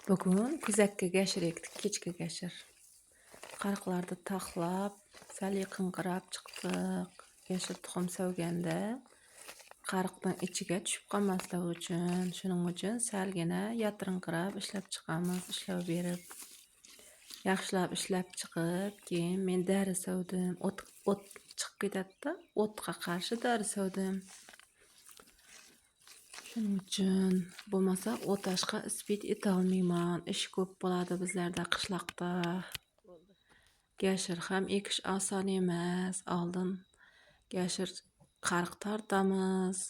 Bugun kuzakka gashir ekdik, kechki gashir. Qariqlarni taxlab, sal yaqinqirab chiqdik. Gashir tuxum savganda qariqning ichiga tushib qolmasligi uchun, shuning uchun salgina yatirinqirab ishlab chiqamiz, ishlab berib. Yaxshilab ishlab chiqib, keyin men dori savdim. O't chiqib ketadi-da, o'tga qarshi dori savdim. Shuning uchun bo'lmasa o'tashqa ispit etolmayman. Ish ko'p bo'ladi bizlarda qishloqda. Gashir ham ekish oson emas. Oldin gashir qariq tortamiz.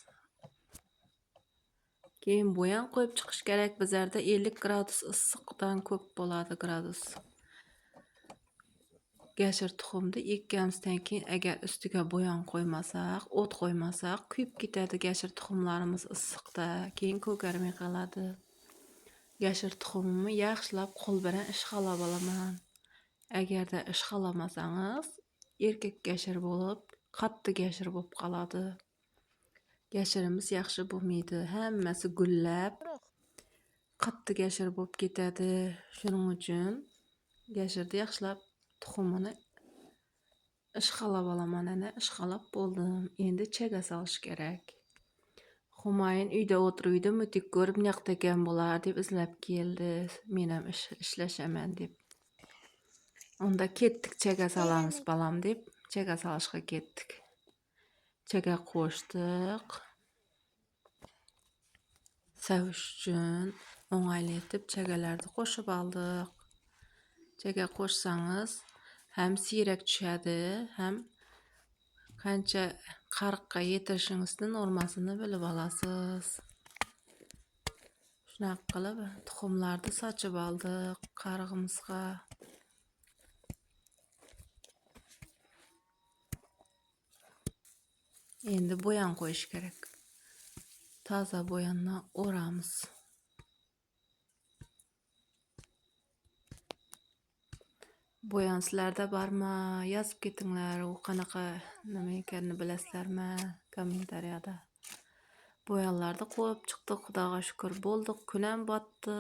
Keyin bo'yan qo'yib chiqish kerak. Bizlarda 50 gradus issiqdan ko'p bo'ladi gradus. Gashir tuxumni ekkanimizdan keyin agar ustiga bo'yon qo'ymasak, o't qo'ymasak, kuyib ketadi gashir tuxumlarimiz issiqda, keyin ko'karmay qoladi. Gashir tuxumimni yaxshilab qo'l bilan ishqalab olaman. Agarda ishqalamasangiz, erkak gashir bo'lib, qattiq gashir bo'lib qoladi. Gashirimiz yaxshi bo'lmaydi. Hammasi gullab, qattiq gashir bo'lib ketadi. Shuning uchun gashirni yaxshilab tuxumini ishqalab olaman. Ana ishqalab bo'ldim. Endi chaga solish kerak. Humayin uyda o'tiruvdi, mutik ko'rib naqta ekan bo'lar deb izlab keldi. Men ham ishlashaman deb. Unda ketdik chaga solamiz balam deb, chaga solishga ketdik. Chaga qo'shdik. Savish uchun o'ng'ayli etib chagalarni qo'shib oldik. Chaga qo'shsangiz ham siyrak tushadi, ham qancha qariqqa yetirishingizni normasini bilib olasiz. Shunaqa qilib tuxumlarni sochib oldik qarig'imizga. Endi bo'yon qo'yish kerak. Toza bo'yonni o'ramiz. Bo'yon sizlarda bormi? Yozib ketinglar. U qanaqa nima ekanini bilasizlarmi? Kommentariyada. Bo'yonlarni qo'yib chiqdik, xudoga shukr bo'ldik. Kun ham botdi.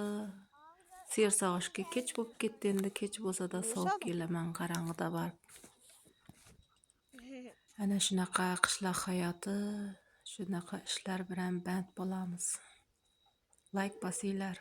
Ser sog'ishga kech bo'lib ketdi. Endi kech bo'lsa-da sovib kelaman qarang'ida borib. Ana shunaqa qishloq hayoti, shunaqa ishlar bilan band bo'lamiz. Like bosinglar.